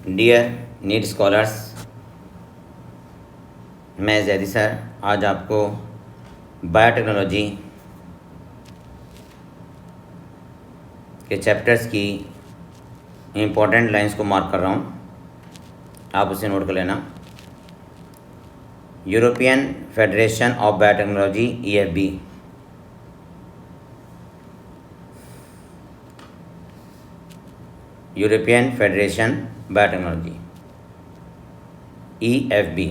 Dear NEET scholars, मैं Zaidi sir आज आपको बायोटेक्नोलॉजी के चैप्टर्स की इम्पोर्टेंट लाइंस को मार्क कर रहा हूँ, आप उसे नोट कर लेना। European federation of biotechnology EFB, European federation biotechnology EFB।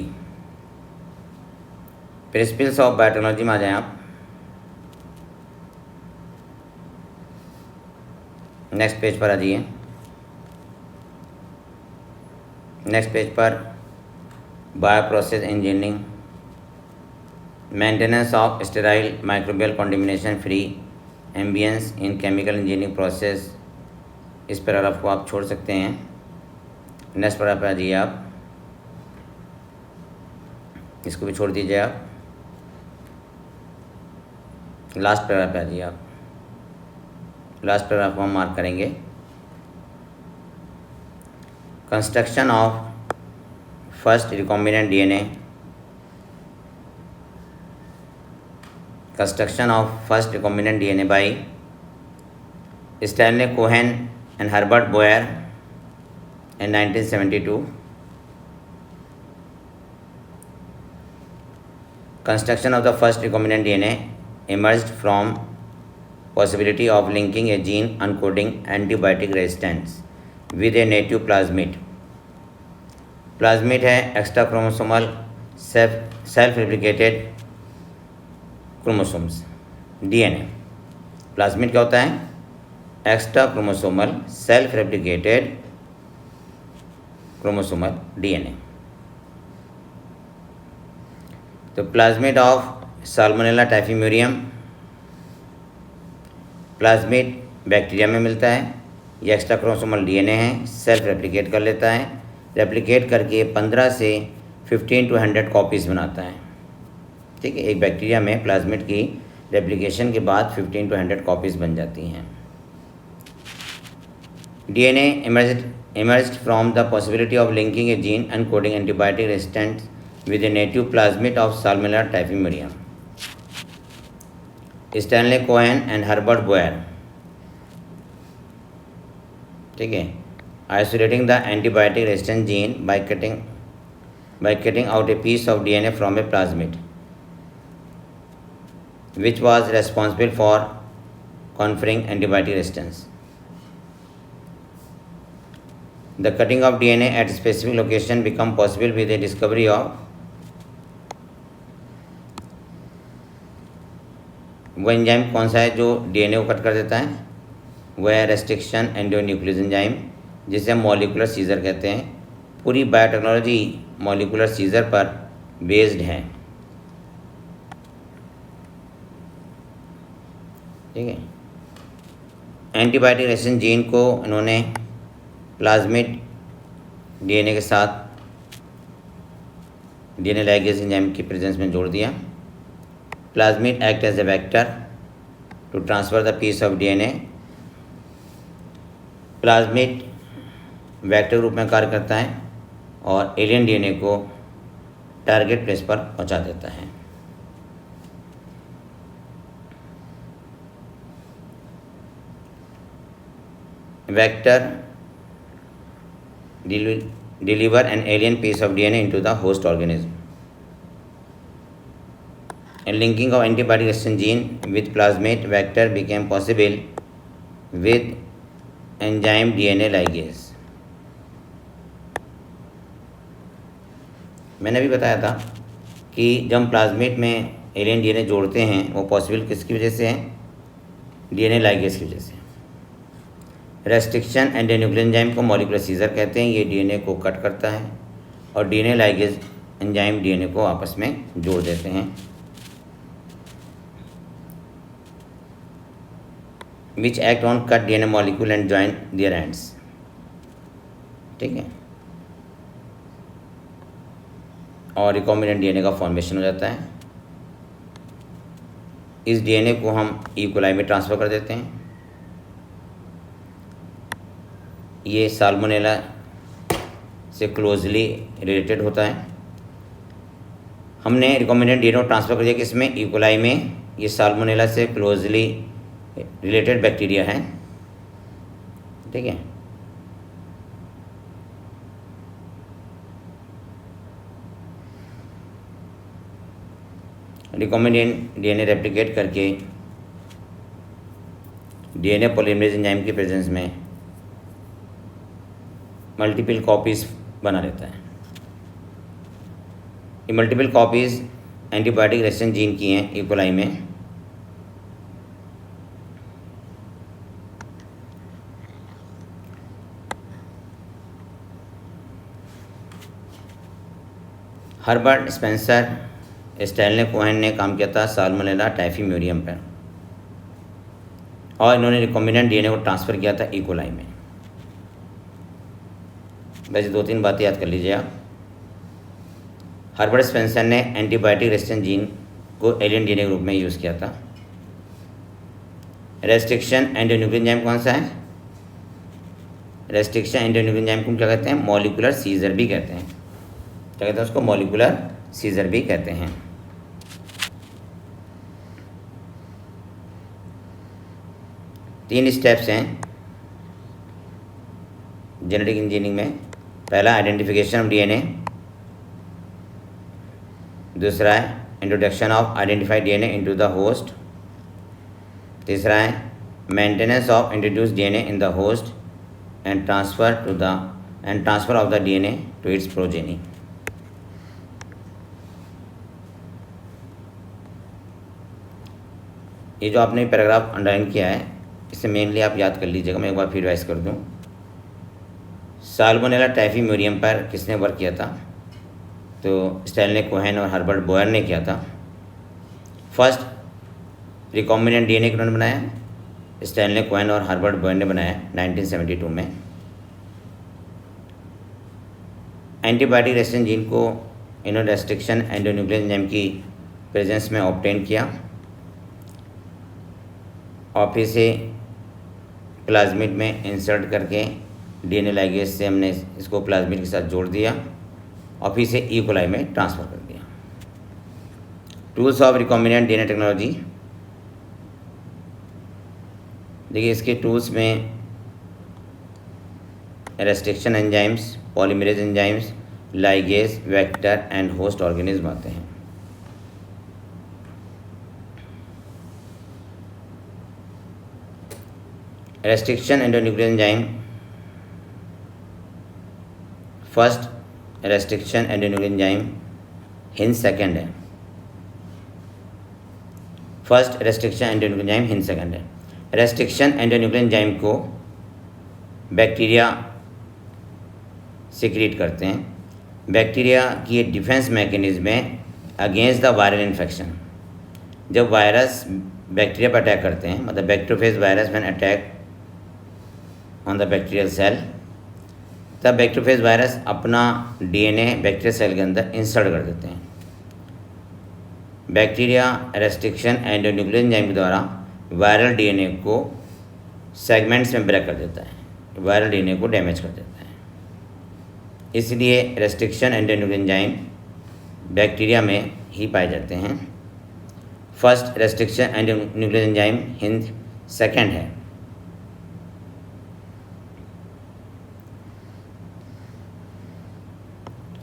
Principles of biotechnology में आ जाएं आप। नेक्स्ट पेज पर आ जाइए। नेक्स्ट पेज पर bio process engineering, maintenance of sterile microbial contamination free ambience in chemical engineering process. इस paragraph को आप छोड़ सकते हैं। नेक्स्ट पैराग्राफ पे आ जाइए आप, इसको भी छोड़ दीजिए आप। लास्ट पैराग्राफ पे आ जाइए आप। लास्ट पैराग्राफ को हम मार्क करेंगे। Construction of first recombinant DNA, construction of first recombinant DNA by Stanley Cohen and Herbert Boyer in 1972. Construction of the first recombinant DNA emerged from possibility of linking a gene encoding antibiotic resistance with a native plasmid. Plasmid है extra chromosomal self replicated chromosomes DNA। Plasmid क्या होता है? Extra chromosomal self replicated chromosomal DNA। तो plasmid of Salmonella typhimurium, plasmid bacteria में मिलता है। ये extra chromosomal DNA है, सेल्फ रेप्लिकेट कर लेता है। रेप्लिकेट करके 15 से 15 to 100 कॉपीज़ बनाता है। ठीक है, एक बैक्टीरिया में प्लाज्मिड की रेप्लिकेशन के बाद 15 to 100 कॉपीज़ बन जाती हैं। DNA emerged from the possibility of linking a gene encoding antibiotic resistance with a native plasmid of Salmonella typhimurium. Stanley Cohen and Herbert Boyer, ठीक है, isolating the antibiotic resistant gene by cutting out a piece of DNA from a plasmid, which was responsible for conferring antibiotic resistance. The cutting of DNA at specific location become possible with the discovery of वो enzyme कौन सा है जो DNA को cut कर देता है? वह है रेस्ट्रिक्शन एंडोन्यूक्लियस एंजाइम, जिसे हम मॉलिकुलर सीजर कहते हैं। पूरी बायोटेक्नोलॉजी मॉलिकुलर सीजर पर बेस्ड है। ठीक है, एंटीबायोटिक रेजिस्टेंट जीन को इन्होंने प्लाज्मिड DNA के साथ DNA लाइगेज एंजाइम की प्रेजेंस में जोड़ दिया। Plasmid act as a vector to transfer the piece of DNA। Plasmid vector रूप में कार्य करता है और एलियन DNA को टारगेट प्लेस पर पहुंचा देता है। Vector deliver an alien piece of DNA into the host organism. And linking of antibiotic resistant gene with plasmid vector became possible with enzyme DNA ligase. मैंने भी बताया था कि जब हम प्लाज्मिड में एलियन DNA जोड़ते हैं वो पॉसिबल किसकी वजह से है? DNA लाइगेज की वजह से। रेस्ट्रिक्शन एंडोन्यूक्लियस एंजाइम को मॉलिकुलर सीजर कहते हैं। ये DNA को कट करता है और DNA लाइगेज एंजाइम DNA को आपस में जोड़ देते हैं। Which act on cut DNA molecule and join their ends. ठीक है, और रिकॉम्बिनेंट DNA का फॉर्मेशन हो जाता है। इस DNA को हम E. coli में ट्रांसफ़र कर देते हैं। ये साल्मोनेला से क्लोजली रिलेटेड होता है। हमने रिकॉम्बिनेंट डीएनए को ट्रांसफ़र कर दिया किसमें, इकोलाई में। ये साल्मोनेला से क्लोजली रिलेटेड बैक्टीरिया है, ठीक है। रिकॉम्बिनेंट डीएनए रेप्लिकेट करके डीएनए पॉलीमरेज एंजाइम की प्रेजेंस में मल्टीपल कॉपीज़ बना लेता है। ये multiple copies antibiotic resistant gene की हैं इकोलाई में। हर्बर्ट स्पेंसर, स्टैनले कोहेन ने काम किया था साल्मोनेला टाइफीम्यूरियम पर, और इन्होंने रिकॉम्बिनेंट डीएनए को ट्रांसफ़र किया था इकोलाई में। वैसे 2-3 बातें याद कर लीजिए आप। हर्बर्ट स्पेंसर ने एंटीबायोटिक रेजिस्टेंट जीन को एलियन डीएनए के रूप में यूज़ किया था। रेस्ट्रिक्शन एंडोन्यूक्लिन एंजाइम कौन सा है? रेस्ट्रिक्शन एंडोन्यूक्लिन एंजाइम को क्या कहते हैं? मॉलिक्यूलर सीजर भी कहते हैं। क्या कहते हैं उसको? मॉलिक्यूलर सीजर भी कहते हैं। तीन स्टेप्स हैं जेनेटिक इंजीनियरिंग में। पहला आइडेंटिफिकेशन ऑफ डीएनए, दूसरा है introduction of identified DNA into the host, तीसरा है maintenance of introduce DNA in the host and transfer of the DNA to its progeny. ये जो आपने पैराग्राफ अंडरलाइन किया है, इसे मेनली आप याद कर लीजिएगा। मैं एक बार फिर रिवाइज कर दूं। साल्मोनेला टाइफीम्यूरियम पर किसने वर्क किया था? तो स्टैनले कोहेन और हर्बर्ट बोयर ने किया था। फर्स्ट रिकॉम्बिनेंट डीएनए किन्होंने बनाया? स्टैनले कोहेन और हर्बर्ट बोयर ने बनाया 1972 में। एंटीबायोटिक रेजिस्टेंट जीन को इन्होंने रेस्ट्रिक्शन एंडोन्यूक्लिन एंजाइम की प्रेजेंस में ऑब्टेन किया और फिर से प्लाज्मिड में इंसर्ट करके डीएनए लाइगेज से हमने इसको प्लाज्मिड के साथ जोड़ दिया और फिर से ई कोलाई में ट्रांसफ़र कर दिया। Tools of recombinant DNA technology, देखिए इसके टूल्स में restriction enzymes, polymerase enzymes, ligase, vector and host organism आते हैं। Restriction endonuclease enzyme, first restriction endonuclease enzyme Hind second है। First restriction endonuclease enzyme Hind second है। Restriction endonuclease enzyme को bacteria secrete करते हैं। बैक्टीरिया की defence mechanism है against the viral infection. जब वायरस बैक्टीरिया पर अटैक करते हैं, मतलब bacteriophage virus when attack on the bacterial cell, तब बैक्टीरियोफेज वायरस अपना डीएनए बैक्टीरियल सेल के अंदर इंसर्ट कर देते हैं। बैक्टीरिया रेस्ट्रिक्शन एंडोन्यूक्लिन एंजाइम के द्वारा वायरल डीएनए को सेगमेंट्स में ब्रेक कर देता है, वायरल डीएनए को डैमेज कर देता है। इसलिए रेस्ट्रिक्शन एंडोन्यूक्लिन एंजाइम बैक्टीरिया में ही पाए जाते हैं। First restriction endonuclease enzyme Hind second है।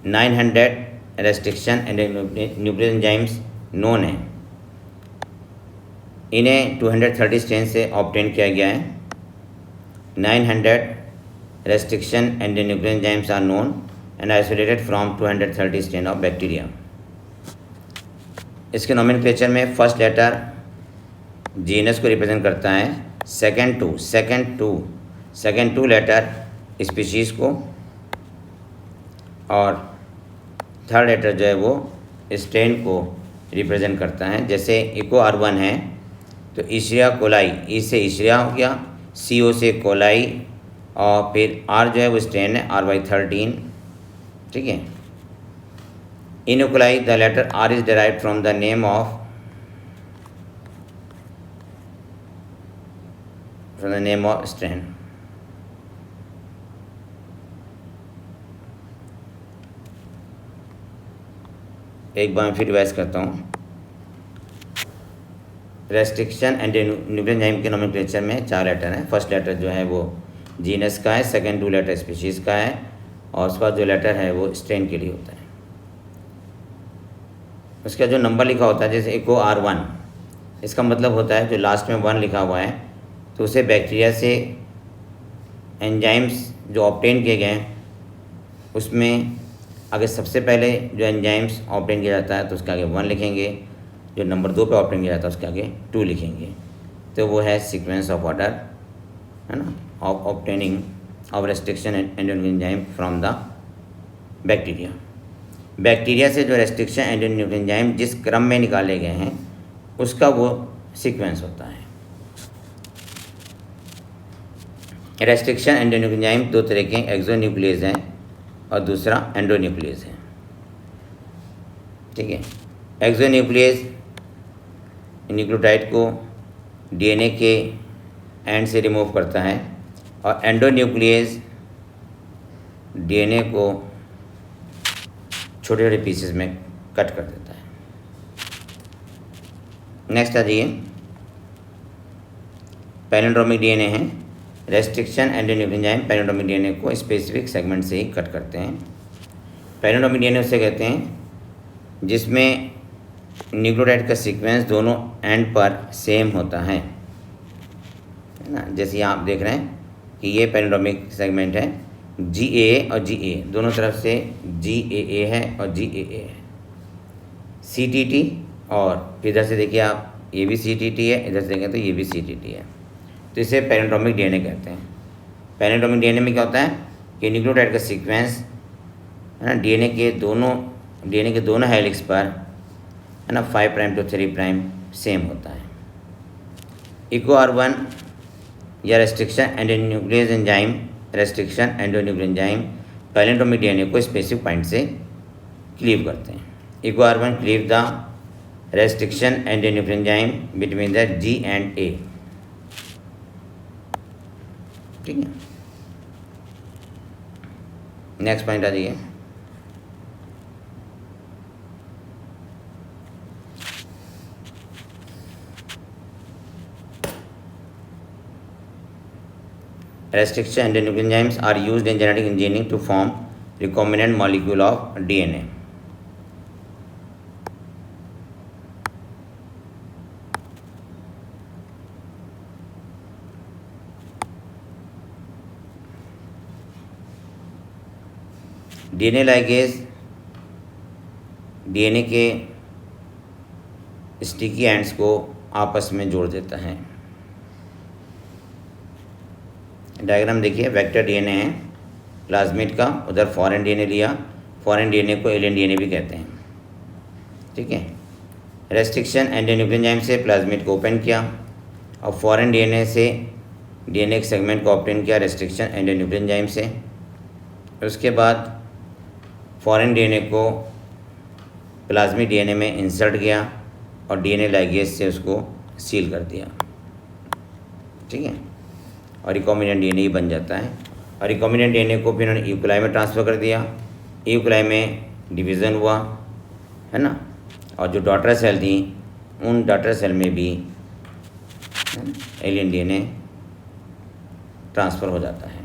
Nine 900 restriction endonuclease enzymes known है। इन्हें 230 स्ट्रेन से ऑब्टेन किया गया है। 900 restriction endonuclein enzymes are known and isolated from 230 strain of bacteria. इसके नोमेनक्लेचर में फर्स्ट लेटर जीनस को रिप्रेजेंट करता है, सेकेंड टू लेटर स्पीशीज़ को, और थर्ड लेटर जो है वो स्ट्रेन को रिप्रेजेंट करता है। जैसे इको R1 है तो इशरिया कोलाई, ई से इशरिया हो गया, CO से कोलाई, और फिर R जो है वो स्ट्रेन है RY13, ठीक है। इनोकुलाई, the letter R is derived from the name of strain. एक बार फिर रिवाइज करता हूँ। रेस्ट्रिक्शन एंड न्यूक्लियर एंजाइम के नोमेनक्लेचर में 4 लेटर हैं। फर्स्ट लेटर जो है वो जीनस का है, सेकंड 2 लेटर स्पीशीज़ का है, और उसके बाद जो लेटर है वो स्ट्रेन के लिए होता है। उसका जो नंबर लिखा होता है, जैसे इको R1, इसका मतलब होता है जो लास्ट में 1 लिखा हुआ है तो उसे बैक्टीरिया से एंजाइम्स जो ऑब्टेन किए गए हैं उसमें अगर सबसे पहले जो एंजाइम्स ऑब्टेन किया जाता है तो उसके आगे 1 लिखेंगे, जो नंबर 2 पे ऑब्टेन किया जाता है उसके आगे 2 लिखेंगे। तो वो है सीक्वेंस ऑफ ऑर्डर, है ना, of obtaining of restriction and enzyme from the bacteria. Bacteria से जो रेस्ट्रिक्शन एंड एंजाइम जिस क्रम में निकाले गए हैं उसका वो सीक्वेंस होता है। रेस्ट्रिक्शन एंड एंजाइम 2 तरह के, एक्सोन्यूक्लियस हैं और दूसरा एंडोन्यूक्लियस है। ठीक है, एक्सोन्यूक्लियस न्यूक्लियोटाइड को डीएनए के एंड से रिमूव करता है और एंडोन्यूक्लियस डीएनए को छोटे छोटे पीसेस में कट कर देता है। नेक्स्ट आ जाइए, पैलिंड्रोमिक डीएनए है। Restriction and enzyme palindromic DNA को स्पेसिफिक सेगमेंट से ही कट करते हैं। पैलिंड्रोमिक डीएनए उसे कहते हैं जिसमें न्यूक्लियोटाइड का सीक्वेंस दोनों एंड पर सेम होता है ना। जैसे यहाँ आप देख रहे हैं कि ये पैलिंड्रोमिक सेगमेंट है, GAA और GA दोनों तरफ से GAA है और GAA है। CTT और इधर से देखिए आप, ये भी CTT है, इधर से देखें तो ये भी CTT है। तो इसे पैलिंड्रोमिक डीएनए कहते हैं। पैलिंड्रोमिक डीएनए में क्या होता है कि न्यूक्लियोटाइड का सीक्वेंस, है ना, डीएनए के दोनों हेलिक्स पर, है ना, 5 प्राइम to 3 प्राइम सेम होता है। इको R1 या restriction endonuclease enzyme, restriction endonuclease enzyme palindromic DNA को स्पेसिफिक पॉइंट से क्लीव करते हैं। Eco R1 cleave the restriction endonuclease enzyme between the G and A। ठीक है, नेक्स्ट पॉइंट आ जाइए। Restriction endonuclease enzymes are used in genetic engineering to form recombinant molecule of DNA. DNA ligase DNA के sticky ends को आपस में जोड़ देता है। डायग्राम देखिए, वेक्टर डीएनए है प्लाज्मिड का, उधर फॉरेन डीएनए लिया, फॉरेन डीएनए को एलियन डीएनए भी कहते हैं। ठीक है, रेस्ट्रिक्शन एंडोन्यूक्लियस एंजाइम से प्लाज्मिड को ओपन किया और फॉरेन डीएनए से डीएनए के सेगमेंट को ऑब्टेन किया रेस्ट्रिक्शन एंडोन्यूक्लियस एंजाइम से। उसके बाद फॉरेन डीएनए को प्लाज्मिड डीएनए में इंसर्ट किया और डीएनए लाइगेज से उसको सील कर दिया। ठीक है, और रिकॉम्बिनेंट डीएनए बन जाता है। और रिकॉम्बिनेंट डीएनए को फिर उन्होंने यूकोलाई में ट्रांसफ़र कर दिया, यूकोलाई में डिवीज़न हुआ, है ना, और जो डॉटर सेल थी उन डॉटर सेल में भी एलियन डीएनए ट्रांसफ़र हो जाता है।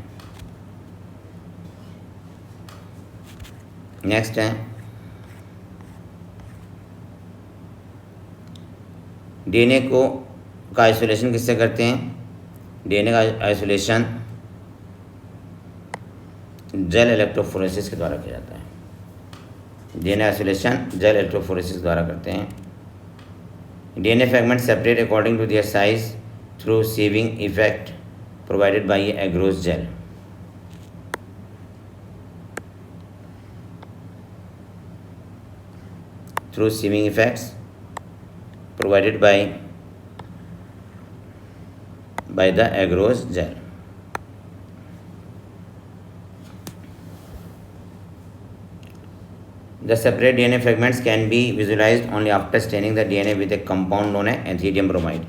नेक्स्ट है डीएनए का आइसोलेशन किससे करते हैं? डीएनए का आइसोलेशन जेल इलेक्ट्रोफोरेसिस के द्वारा किया जाता है। डीएनए आइसोलेशन जेल इलेक्ट्रोफोरेसिस द्वारा करते हैं। DNA fragment separate according to their size through sieving effect provided by agarose gel. Through sieving effects provided by the agarose gel. The separate DNA fragments can be visualized only after staining the DNA with a compound known as Ethereum bromide.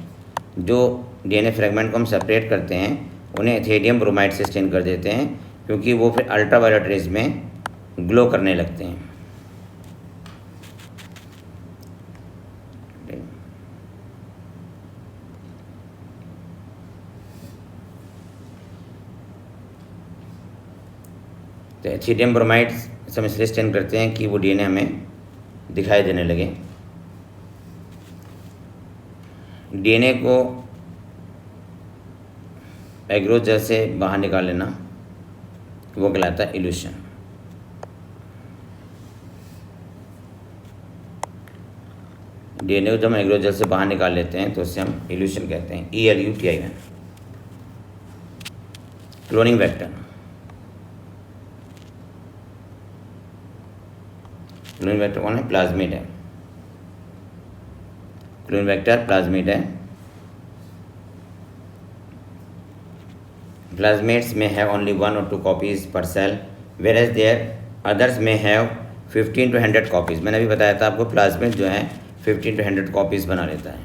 जो DNA fragment को हम separate करते हैं उन्हें Ethereum bromide से stand कर देते हैं, क्योंकि वो फिर अल्ट्रावायलेट रेज में ग्लो करने लगते हैं। तो एथिडियम ब्रोमाइड हम इसलिए स्टैंड करते हैं कि वो डीएनए हमें दिखाई देने लगे। डीएनए को एग्रोजेल से बाहर निकाल लेना वो कहलाता है इल्यूशन। डीएनए को जब हम एग्रोजेल से बाहर निकाल लेते हैं तो उससे हम इल्यूशन कहते हैं, ELUTION। Cloning vector, cloning vector कौन है? प्लाज्मिड है। क्लोनिंग वेक्टर प्लाज्मिड है। Plasmids may have only 1 or 2 copies per cell, whereas their others may have 15 to 100 copies। मैंने अभी बताया था आपको प्लाज्मिड जो है 15 to 100 कॉपीज़ बना लेता है।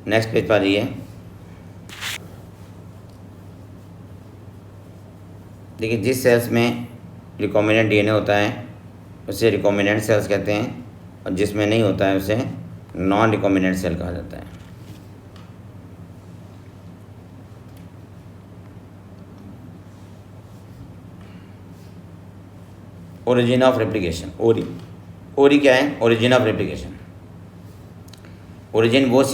नेक्स्ट पेज पर आइए। देखिए, जिस सेल्स में रिकॉम्बिनेंट डीएनए होता है उसे रिकॉम्बिनेंट सेल्स कहते हैं, और जिसमें नहीं होता है उसे नॉन रिकॉम्बिनेंट सेल कहा जाता है। ओरिजिन ऑफ रेप्लिकेशन, ओरी क्या है? Origin of replication. ओरिजिन वो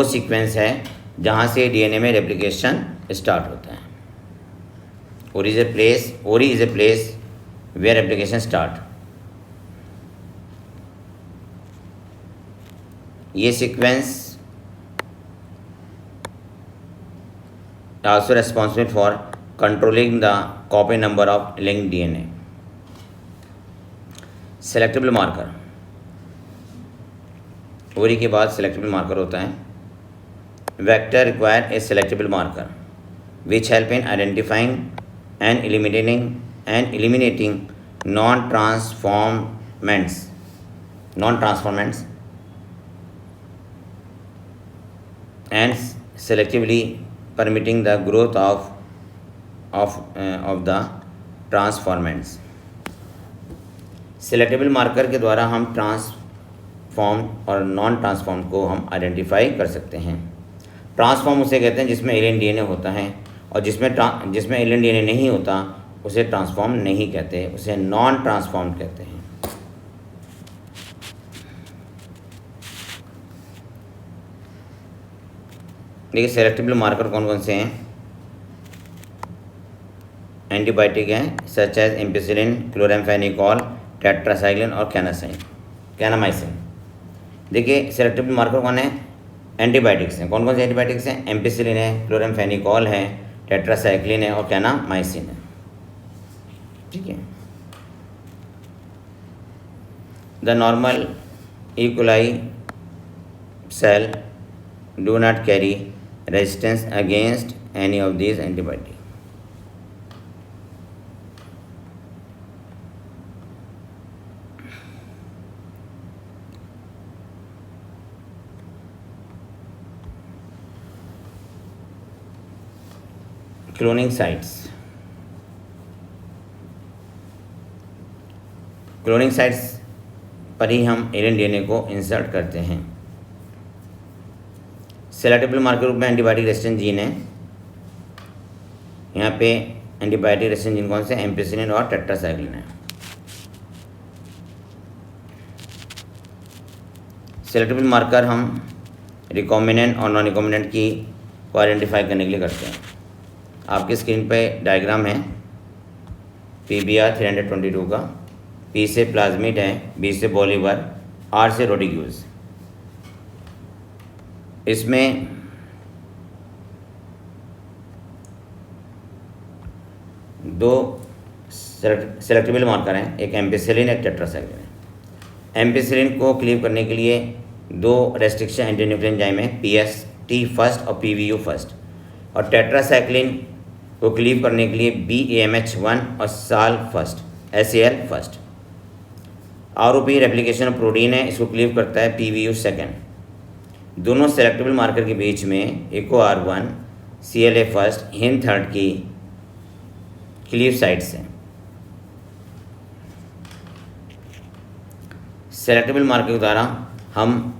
सीक्वेंस है जहाँ से डीएनए में रेप्लिकेशन स्टार्ट होता है। ओरी is a place where application start। ये sequence also responsible for controlling the copy number of linked DNA। Selectable marker, ओरी के बाद सेलेक्टेबल मार्कर होता है। Vector require a selectable marker which help in identifying and eliminating non-transformants and selectively permitting the growth of the transformants। Selectable marker के द्वारा हम transform और non transform को हम आइडेंटिफाई कर सकते हैं। ट्रांसफॉर्म उसे कहते हैं जिसमें एलियन डीएनए होता है, और जिसमें एलियन डीएनए नहीं होता उसे ट्रांसफॉर्म नहीं कहते, उसे नॉन ट्रांसफॉर्म कहते हैं। देखिए, सेलेक्टेबल मार्कर कौन कौन से हैं? एंटीबायोटिक हैं such as ampicillin, chloramphenicol, tetracycline और कैनामाइसिन। देखिए, सेलेक्टेबल मार्कर कौन है? एंटीबायोटिक्स हैं। कौन कौन से एंटीबायोटिक्स हैं? एम्पिसिलिन है, क्लोराम्फेनिकॉल है, टेट्रासाइक्लिन है और कैनामाइसिन है। ठीक है। The normal E coli cell do not carry resistance against any of these antibiotic. Cloning sites, cloning sites पर ही हम एलियन डीएनए को इंसर्ट करते हैं। सेलेक्टेबल मार्कर रूप में एंटीबायोटिक रेजिस्टेंट जीन है। यहाँ पे एंटीबायोटिक रेजिस्टेंट जीन कौन से? एम्पिसिलिन और टेट्रासाइक्लिन है। सेलेक्टेबल मार्कर हम रिकॉम्बिनेंट और नॉन रिकॉम्बिनेंट को आइडेंटिफाई करने के लिए करते हैं। आपकी स्क्रीन पे डायग्राम है PBR 322 का। P से प्लाज्मिड है, B से बॉलीवर, R से रोडिग्यूज। इसमें दो सेलेक्टेबल मार्कर हैं, एक एम्पिसिलिन एक टेट्रासाइक्लिन है। एम्पिसिलिन को क्लीव करने के लिए दो रेस्ट्रिक्शन एंटीन्यूक्लियन एंजाइम है, PST फर्स्ट और PVU फर्स्ट। और टेट्रासाइक्लिन को क्लीव करने के लिए BAMH1 और SAL first. ROP replication protein है, इसको क्लीव करता है PVU सेकेंड। दोनों सेलेक्टेबल मार्कर के बीच में EcoR1 CLA फर्स्ट हिन थर्ड की क्लीव साइट्स हैं। सेलेक्टेबल मार्कर के द्वारा हम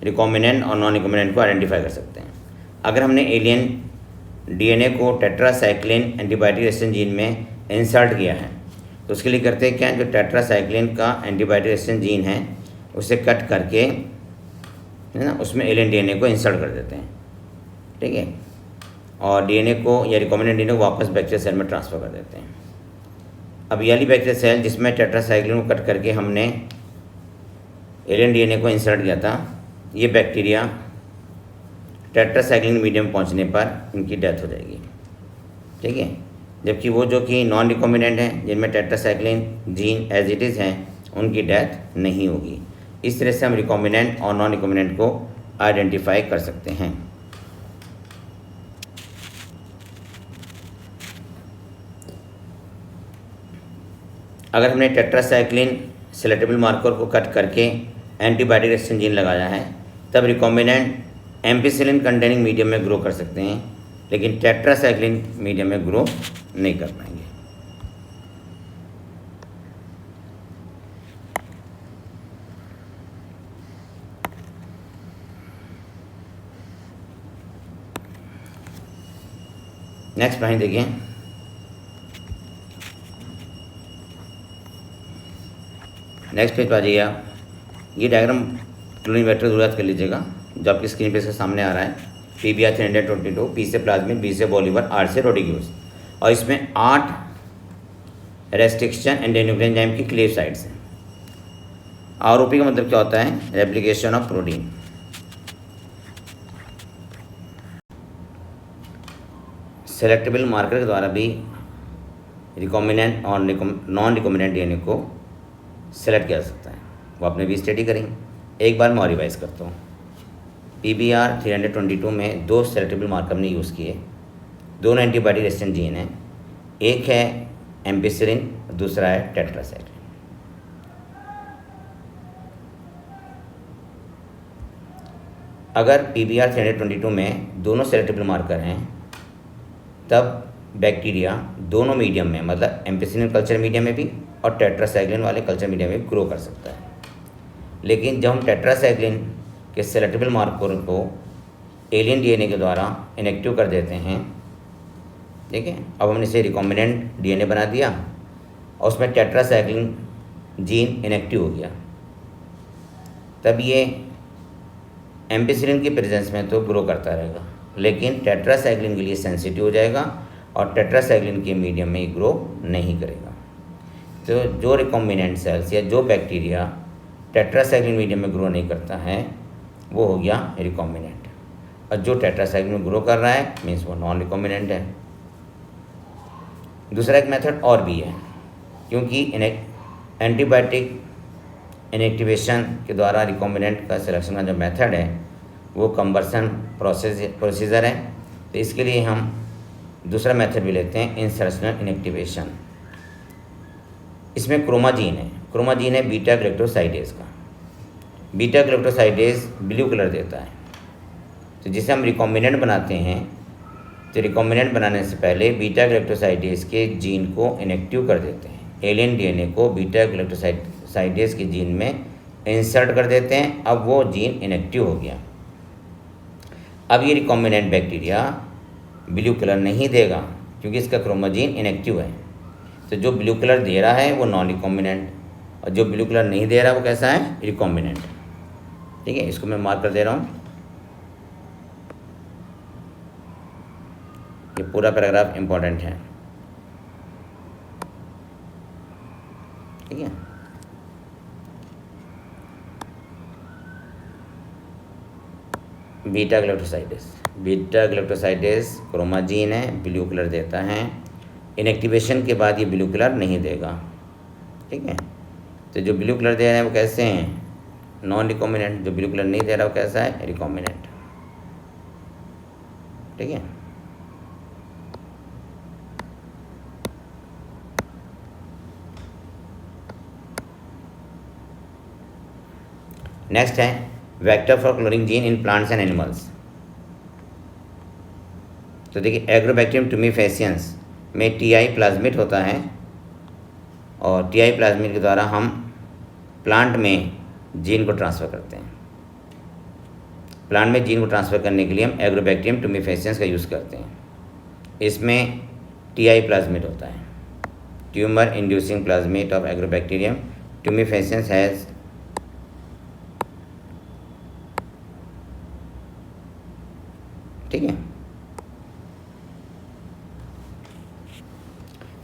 रिकॉम्बिनेंट और नॉन रिकॉम्बिनेंट को आइडेंटिफाई कर सकते हैं। अगर हमने एलियन डीएनए को टेट्रासाइक्लिन एंटीबायोटिक रेजिस्टेंट जीन में इंसर्ट किया है तो उसके लिए करते हैं क्या, जो टेट्रासाइक्लिन का एंटीबायोटिक रेजिस्टेंट जीन है उसे कट करके, है ना, उसमें एलियन डीएनए को इंसर्ट कर देते हैं, ठीक है, और डीएनए को या रिकॉम्बिनेंट डीएनए को वापस बैक्टीरियल सेल में ट्रांसफ़र कर देते हैं। अब ये वाली बैक्टीरियल सेल जिसमें टेट्रासाइक्लिन को कट करके हमने एलियन डीएनए को इंसर्ट किया था, ये बैक्टीरिया टेट्रासाइक्लिन मीडियम पहुंचने पर इनकी डेथ हो जाएगी, ठीक है। जबकि वो जो कि नॉन रिकॉम्बिनेंट हैं, जिनमें tetracycline gene as it is हैं, उनकी डेथ नहीं होगी। इस तरह से हम रिकॉम्बिनेंट और नॉन रिकॉम्बिनेंट को आइडेंटिफाई कर सकते हैं। अगर हमने टेट्रासाइक्लिन सेलेक्टेबल मार्कर को कट करके एंटीबायोटिक रेजिस्टेंट जीन लगाया है, तब रिकॉम्बिनेंट एम्पिसिलिन कंटेनिंग मीडियम में ग्रो कर सकते हैं, लेकिन टेट्रासाइक्लिन मीडियम में ग्रो नहीं कर पाएंगे। नेक्स्ट पॉइंट देखिए, नेक्स्ट पेज पर आ जाइए आप। ये डायग्राम क्लोरीन वेक्टर जरूर याद कर लीजिएगा जो आपकी स्क्रीन पे इसके सामने आ रहा है। PBr 322, P से प्लाज्मिड, B से बॉलीवर, R से रोडिग्यूस, और इसमें 8 रेस्ट्रिक्शन एंड एंजाइम की क्लीव साइट्स हैं। ROP का मतलब क्या होता है, replication of protein. Selectable marker के द्वारा भी रिकॉम्बिनेंट और नॉन रिकॉम्बिनेंट डीएनए को सेलेक्ट किया जा सकता है, वो आपने भी स्टडी करेंगे। एक बार मैं और रिवाइज करता हूँ। PBr 322 में 2 सेलेक्टेबल मार्कर हमने यूज़ किए, दोनों एंटीबायोटिक रेजिस्टेंट जीन हैं, एक है एम्पिसिलिन, दूसरा है टेट्रासाइक्लिन। अगर PBr 322 में दोनों सेलेक्टेबल मार्कर हैं, तब बैक्टीरिया दोनों मीडियम में, मतलब एम्पिसिलिन कल्चर मीडियम में भी और टेट्रासाइक्लिन वाले कल्चर मीडियम में ग्रो कर सकता है। लेकिन जब हम टेट्रासाइक्लिन के सेलेक्टेबल मार्कर को एलियन डीएनए के द्वारा इनएक्टिव कर देते हैं, ठीक है, अब हमने इसे रिकॉम्बिनेंट डीएनए बना दिया और उसमें टेट्रासाइक्लिन जीन इनएक्टिव हो गया, तब ये एम्पिसिलिन की प्रेजेंस में तो ग्रो करता रहेगा, लेकिन टेट्रासाइक्लिन के लिए सेंसिटिव हो जाएगा और टेट्रासाइक्लिन के मीडियम में ग्रो नहीं करेगा। तो जो रिकॉम्बिनेंट सेल्स या जो बैक्टीरिया टेट्रासाइक्लिन मीडियम में ग्रो नहीं करता है वो हो गया रिकॉम्बिनेंट, और जो टेट्रासाइक्लिन में ग्रो कर रहा है मीन्स वो नॉन रिकॉम्बिनेंट है। दूसरा एक मेथड और भी है, क्योंकि एंटीबायोटिक इनएक्टिवेशन के द्वारा रिकॉम्बिनेंट का सिलेक्शन का जो मेथड है वो कन्वर्सन प्रोसीजर है, तो इसके लिए हम दूसरा मेथड भी लेते हैं, इंसर्शनल इनएक्टिवेशन। इसमें क्रोमाजीन है बीटा ग्लैक्टोसाइडेज का। बीटा ग्लैक्टोसाइडेज ब्लू कलर देता है, तो जिसे हम रिकॉम्बिनेंट बनाते हैं, तो रिकॉम्बिनेंट बनाने से पहले बीटा ग्लैक्टोसाइडेज के जीन को इनएक्टिव कर देते हैं, एलियन डीएनए को बीटा ग्लैक्टोसाइडेज के जीन में इंसर्ट कर देते हैं। अब वो जीन इनएक्टिव हो गया। अब ये रिकॉम्बिनेंट बैक्टीरिया ब्लू कलर नहीं देगा क्योंकि इसका क्रोमोजीन इनएक्टिव है, तो जो ब्लू कलर दे रहा है वो नॉन रिकॉम्बिनेंट, और जो ब्लू कलर नहीं दे रहा वो कैसा है, रिकॉम्बिनेंट, ठीक है। इसको मैं मार्क कर दे रहा हूँ, ये पूरा पैराग्राफ इम्पोर्टेंट है, ठीक है। बीटा ग्लैक्टोसाइडेज क्रोमाजीन है, ब्लू कलर देता है, इनएक्टिवेशन के बाद ये ब्लू कलर नहीं देगा, ठीक है। तो जो ब्लू कलर दे रहे हैं वो कैसे हैं, नॉन रिकॉम्बिनेंट, जो ब्लू कलर नहीं दे रहा वो कैसा है, रिकॉम्बिनेंट, ठीक है। नेक्स्ट है vector for cloning gene in plants and animals. तो देखिए एग्रोबैक्टीरियम टुमेफेसियंस में टीआई प्लाज्मिड होता है, और टीआई प्लाज्मिड के द्वारा हम प्लांट में जीन को ट्रांसफ़र करते हैं। प्लांट में जीन को ट्रांसफ़र करने के लिए हम एग्रोबैक्टीरियम टुमेफेसिएंस का यूज़ करते हैं। इसमें टीआई प्लाज्मिड होता है, tumour inducing plasmid of Agrobacterium tumefaciens has ठीक है।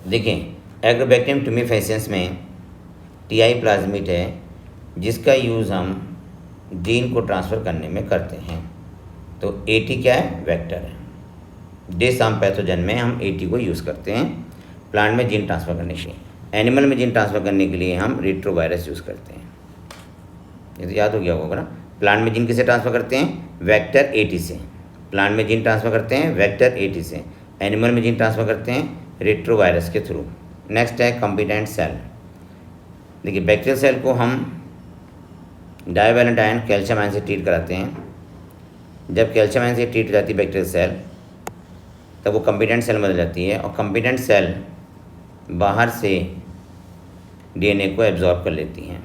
देखें एग्रोबैक्टीरियम टुमेफेसिएंस में टीआई प्लाज्मिड है जिसका यूज़ हम जीन को ट्रांसफ़र करने में करते हैं। तो एटी क्या है? वेक्टर है। डिसआर्म पैथोजन में हम एटी को यूज़ करते हैं प्लांट में जीन ट्रांसफ़र करने के लिए। एनिमल में जीन ट्रांसफ़र करने के लिए हम रेट्रोवायरस यूज़ करते हैं। ये तो याद हो गया होगा ना। प्लांट में जीन किसे ट्रांसफ़र करते हैं? वेक्टर एटी से। प्लांट में जीन ट्रांसफ़र करते हैं वेक्टर एटी से। एनिमल में जीन ट्रांसफ़र करते हैं रेट्रोवायरस के थ्रू। नेक्स्ट है कॉम्पिटेंट सेल। देखिए बैक्टीरियल सेल को हम डाइवैलेंट आयन कैल्शियम आयन से ट्रीट कराते हैं। जब कैल्शियम आयन से ट्रीट हो जाती है बैक्टीरियल सेल तब वो कॉम्पिटेंट सेल बदल जाती है और कॉम्पिटेंट सेल बाहर से डीएनए को एब्जॉर्ब कर लेती हैं।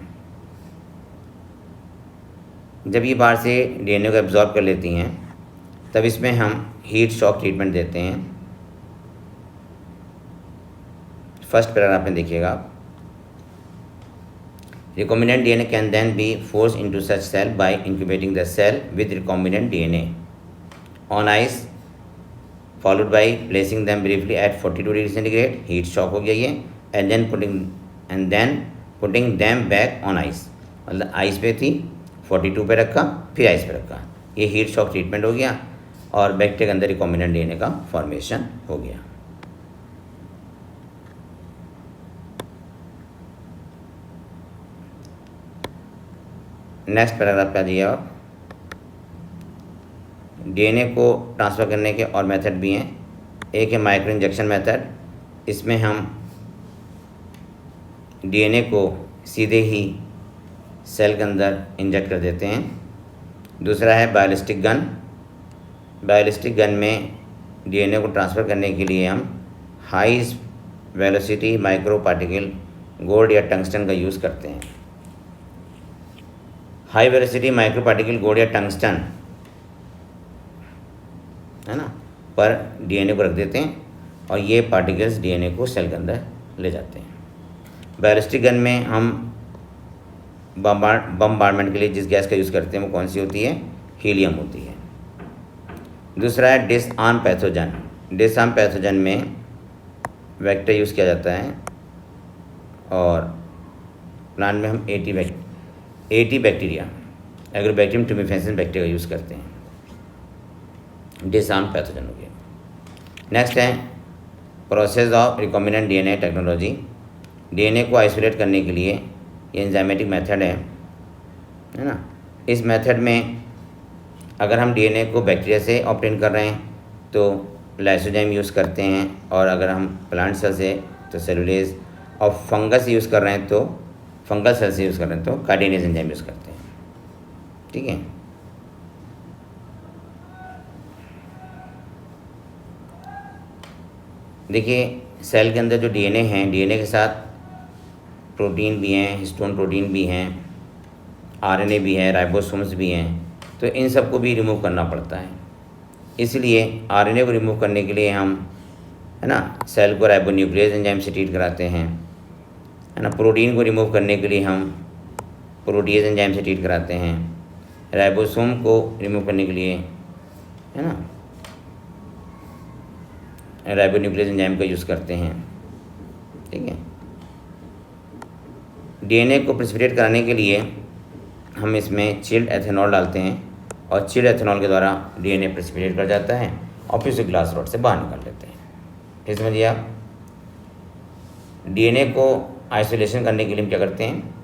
जब ये बाहर से डीएनए को एब्जॉर्ब कर लेती हैं तब इसमें हम हीट शॉक ट्रीटमेंट देते हैं। फर्स्ट पैराग्राफ में देखिएगा, recombinant DNA can then be forced into such cell by incubating the cell with recombinant DNA on ice, followed by placing them briefly at 42 degree centigrade, heat shock हो गया ये, and then putting them back on ice। मतलब ice पे थी, 42 पे रखा, फिर ice पे रखा। ये हीट शॉक ट्रीटमेंट हो गया और बैक्टीरिया के अंदर रिकॉम्बिनेंट DNA का फॉर्मेशन हो गया। नेक्स्ट पैराग्राफ पे आ जाइए आप। डीएनए को ट्रांसफ़र करने के और मेथड भी हैं। एक है माइक्रो इंजेक्शन मेथड, इसमें हम डीएनए को सीधे ही सेल के अंदर इंजेक्ट कर देते हैं। दूसरा है बायोलिस्टिक गन। बायोलिस्टिक गन में डीएनए को ट्रांसफ़र करने के लिए हम high velocity micro particle gold या टंगस्टन का यूज़ करते हैं। High velocity micro particle gold या टंगस्टन है ना पर डीएनए को रख देते हैं और ये पार्टिकल्स डीएनए को सेल के अंदर ले जाते हैं। बैलिस्टिक गन में हम बम्बार्डमेंट के लिए जिस गैस का यूज़ करते हैं वो कौन सी होती है? हीलियम होती है। दूसरा है डिसआर्म पैथोजन। डिसआर्म पैथोजन में वेक्टर यूज़ किया जाता है और प्लांट में हम 80 बैक्टीरिया एग्रोबैक्टीरियम टुमेफेसिएंस बैक्टीरिया का यूज़ करते हैं। डिसआर्म पैथोजन हो गया। नेक्स्ट है process of recombinant DNA technology. DNA को आइसोलेट करने के लिए ये एंजाइमेटिक मेथड है ना। इस मेथड में अगर हम डीएनए को बैक्टीरिया से ऑब्टेन कर रहे हैं तो लाइसोजाइम यूज़ करते हैं और अगर हम प्लांट सेल से तो सेलुलेज और फंगस यूज़ कर रहे हैं तो फंगल सेल से यूज़ कर रहे हैं तो कार्डिनेज एंजाइम यूज़ करते हैं। ठीक है। देखिए सेल के अंदर जो डीएनए हैं, डीएनए के साथ प्रोटीन भी हैं, हिस्टोन प्रोटीन भी हैं, आरएनए भी है, राइबोसोम्स भी हैं, तो इन सबको भी रिमूव करना पड़ता है। इसलिए आरएनए को रिमूव करने के लिए हम है ना सेल को राइबोन्यूक्लियस एंजाइम से ट्रीट कराते हैं, है ना। प्रोटीन को रिमूव करने के लिए हम प्रोटीएज एंजाइम से ट्रीट कराते हैं। राइबोसोम को रिमूव करने के लिए है ना राइबोन्यूक्लियस एंजाइम का यूज़ करते हैं। ठीक है। डीएनए को प्रेसिपिटेट कराने के लिए हम इसमें चिल्ड एथेनॉल डालते हैं और चिल्ड एथेनॉल के द्वारा डीएनए प्रेसिपिटेट कर जाता है और फिर उसे ग्लास रॉड से बाहर निकाल लेते हैं। फिर समझिए आप, डीएनए को आइसोलेशन करने के लिए हम क्या करते हैं?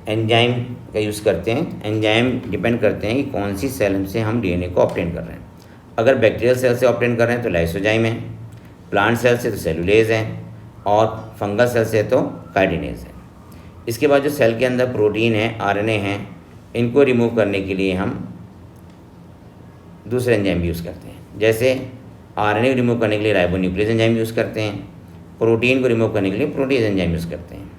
एंजाइम का यूज़ करते हैं। एंजाइम डिपेंड करते हैं कि कौन सी सेल से हम डीएनए को ऑब्टेन कर रहे हैं। अगर बैक्टीरियल सेल से ऑब्टेन कर रहे हैं तो लाइसोजाइम है, प्लांट सेल से तो सेलुलेज है और फंगल सेल से तो कार्डिनेज है। इसके बाद जो सेल के अंदर प्रोटीन है, आरएनए हैं, इनको रिमूव करने के लिए हम दूसरे एंजाइम यूज़ करते हैं। जैसे आरएनए को रिमूव करने के लिए राइबोन्यूक्लियस एंजाइम यूज़ करते हैं, प्रोटीन को रिमूव करने के लिए प्रोटीएज एंजाइम यूज़ करते हैं।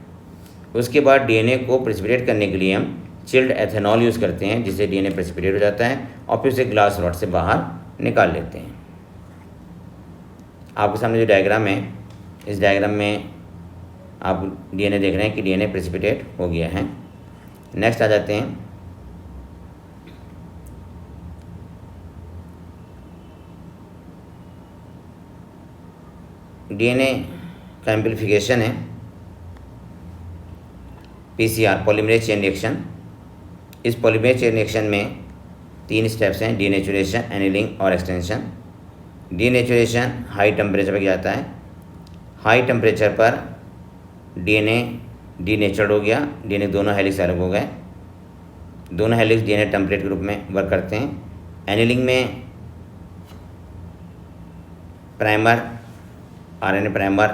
उसके बाद डीएनए को प्रेसिपिटेट करने के लिए हम चिल्ड एथेनॉल यूज़ करते हैं जिससे डीएनए प्रेसिपिटेट हो जाता है और फिर उसे ग्लास रॉड से बाहर निकाल लेते हैं। आपके सामने जो डायग्राम है, इस डायग्राम में आप डीएनए देख रहे हैं कि डीएनए प्रेसिपिटेट हो गया है। नेक्स्ट आ जाते हैं डीएनए का एम्प्लीफिकेशन है पीसीआर, पॉलीमरेज चेन रिएक्शन। इस पॉलीमरेज चेन रिएक्शन में 3 स्टेप्स हैं, डीनेचुरेशन, एनीलिंग और एक्सटेंशन। डीनेचुरेशन हाई टेम्परेचर पर किया जाता है। हाई टेम्परेचर पर डीएनए डीनेचर्ड हो गया, डीएनए दोनों हेलिक्स अलग हो गए, दोनों हेलिक्स डीएनए टेम्पलेट के रूप में वर्क करते हैं। एनीलिंग में primer, RNA primer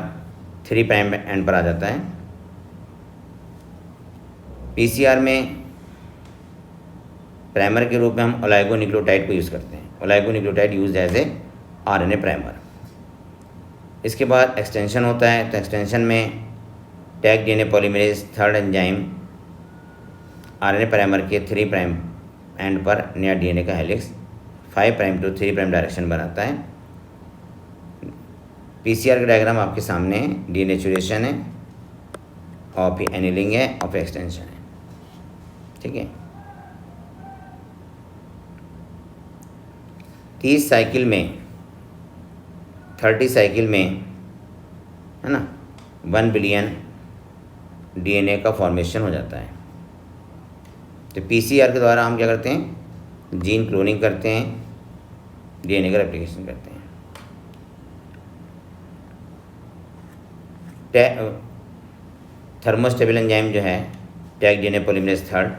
3 prime end पर आ जाता है। पीसीआर में प्राइमर के रूप में हम ओलिगोन्यूक्लियोटाइड को यूज़ करते हैं। Oligonucleotide use as a RNA primer. इसके बाद एक्सटेंशन होता है, तो एक्सटेंशन में Taq DNA polymerase third enzyme RNA primer के 3 प्राइम एंड पर नया डीएनए का helix 5 prime to 3 prime direction बनाता है। पीसीआर का डायग्राम आपके सामने है, डीनेचुरेशन है और फिर एनीलिंग है और फिर एक्सटेंशन है। ठीक है, 30 साइकिल में 30 साइकिल में है ना 1 बिलियन डीएनए का फॉर्मेशन हो जाता है। तो पीसीआर के द्वारा हम क्या करते हैं, जीन क्लोनिंग करते हैं, डीएनए का रेप्लिकेशन करते हैं। थर्मोस्टेबल एंजाइम जो है टैग डीएनए पॉलीमरेज थर्ड,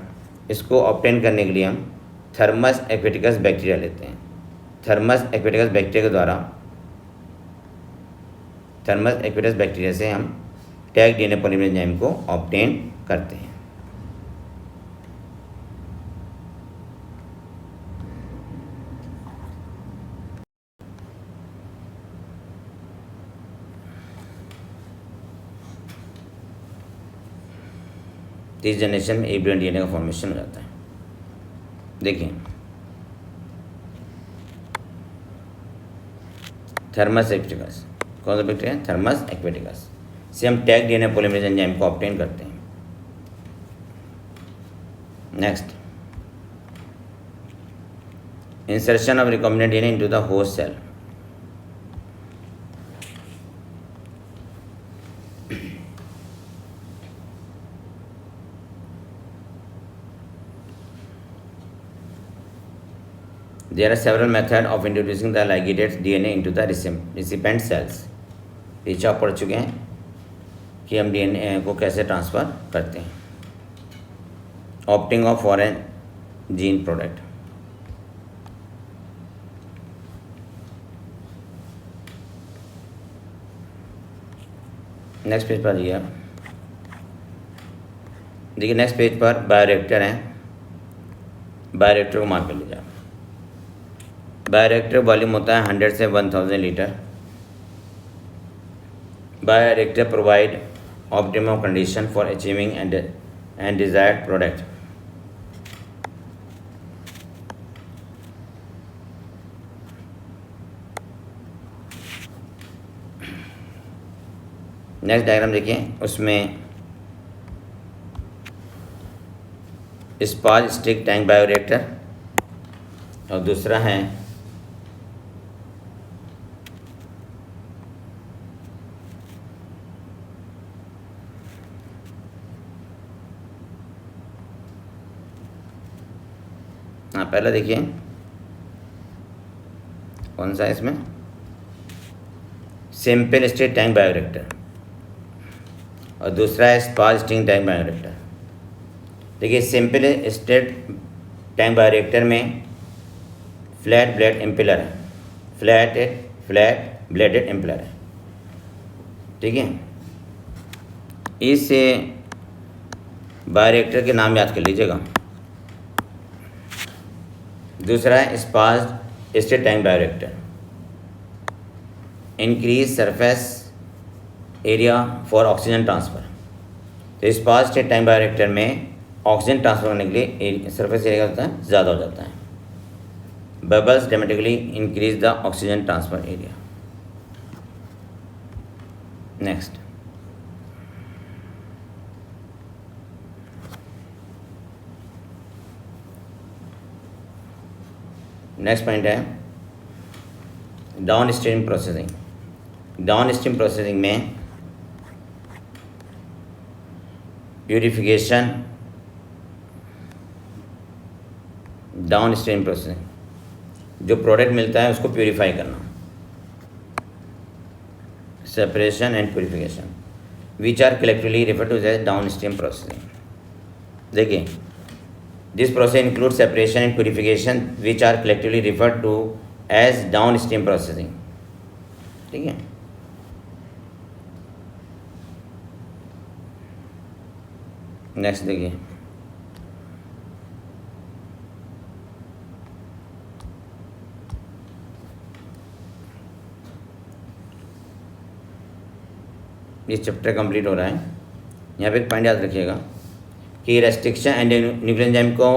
इसको ऑब्टेन करने के लिए हम थर्मस एक्वेटिकस बैक्टीरिया लेते हैं। थर्मस एक्वेटिकस बैक्टीरिया के द्वारा थर्मस एक्वेटिकस बैक्टीरिया से हम टैग डीएनए पॉलीमरेज एंजाइम को ऑब्टेन करते हैं। इस जनरेशन में 1 बिलियन डीएनए का फॉर्मेशन हो जाता है। देखिए थर्मस एक्वेटिकस, कौन सा बैक्टीरिया है, थर्मस एक्वेटिकस से हम टैग डीएनए पॉलीमरेज एंजाइम को ऑब्टेन करते हैं। Next, insertion of recombinant DNA into the host cell. There are several methods of introducing the ligated DNA into the recipient cells. पीछे आप पढ़ चुके हैं कि हम डीएनए को कैसे ट्रांसफ़र करते हैं। Opting of foreign gene product. Next page पर आइए आप। देखिए नेक्स्ट पेज पर बायोरिएक्टर हैं, बायोरिएक्टर को मार्क कर लीजिए। बायोरिएक्टर वॉल्यूम होता है 100 से 1000 litre. Bioreactor provide optimum condition for achieving and desired product. Next diagram देखिए, उसमें स्पॉज स्टिक टैंक बायोरिएक्टर और दूसरा है पहला देखिए कौन सा है, इसमें सिंपल स्टेट टैंक बायोरिएक्टर और दूसरा है स्पॉज स्टिक टैंक बायोरिएक्टर। देखिए सिंपल स्टेट टैंक बायोरिएक्टर में फ्लैट ब्लेड इम्पेलर है, फ्लैट ब्लेडेड इम्पेलर है। ठीक है, इस बायोरिएक्टर के नाम याद कर लीजिएगा। दूसरा है sponge state tank bioreactor, increase surface area for oxygen transfer. तो स्पॉज स्टेट टैंक बायोरिएक्टर में ऑक्सीजन ट्रांसफर करने के लिए सरफेस एरिया होता है ज़्यादा हो जाता है। Bubbles dramatically increase the oxygen transfer area. Next, point है downstream processing. Downstream processing में प्यूरिफिकेशन, डाउन स्ट्रीम प्रोसेसिंग, जो प्रोडक्ट मिलता है उसको प्यूरिफाई करना, separation and purification, which are collectively refer to as downstream processing. देखिए, this process include separation and purification which are collectively refer to as downstream processing. ठीक है, next देखिए, ये चैप्टर कंप्लीट हो रहा है। यहाँ पे एक पॉइंट याद रखिएगा कि रेस्ट्रिक्शन एंड न्यूक्लियर एंजाइम को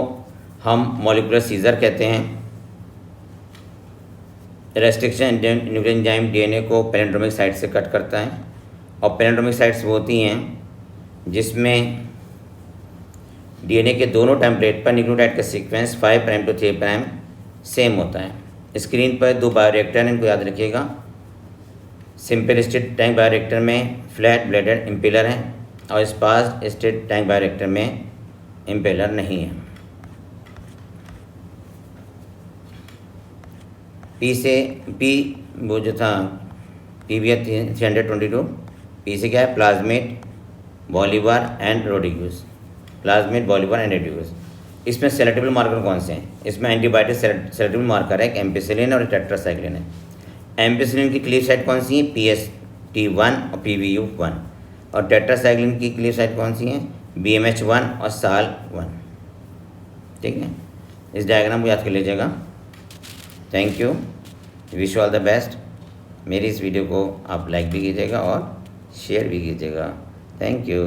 हम मॉलिक्यूलर सीजर कहते हैं। Restriction end nuclear enzyme DNA को पैलिंड्रोमिक साइट से कट करता है, और पैलिंड्रोमिक साइट्स वो होती हैं जिसमें डीएनए के दोनों टेम्पलेट पर न्यूक्लियोटाइड का sequence 5 prime to 3 prime same होता है। स्क्रीन पर 2 बायोरिएक्टर हैं, इनको याद रखिएगा। सिंपल स्टेट टैंक बायोरिएक्टर में फ्लैट ब्लेडेड इम्पेलर है, और स्पार्स स्टेट टैंक बायोरिएक्टर में इम्पेलर नहीं है। पी वो जो था PBR 322, पी से क्या है, plasmid, Bolivar and Rodriguez. Plasmid, Bolivar and Rodriguez. इसमें सेलेक्टेबल मार्कर कौन से हैं? इसमें एंटीबायोटिक सेलेक्टेबल मार्कर है, एक एम्पिसिलिन और टेट्रासाइक्लिन है। एम्पिसिलिन की क्लीव साइट कौन सी है? PST1 और PVU1। और टेट्रासाइक्लिन की क्लीव साइट कौन सी है? BMH1 और SAL1। ठीक है, इस डायग्राम को याद कर लीजिएगा। Thank you, wish you all the best. मेरी इस वीडियो को आप लाइक भी कीजिएगा और शेयर भी कीजिएगा। Thank you.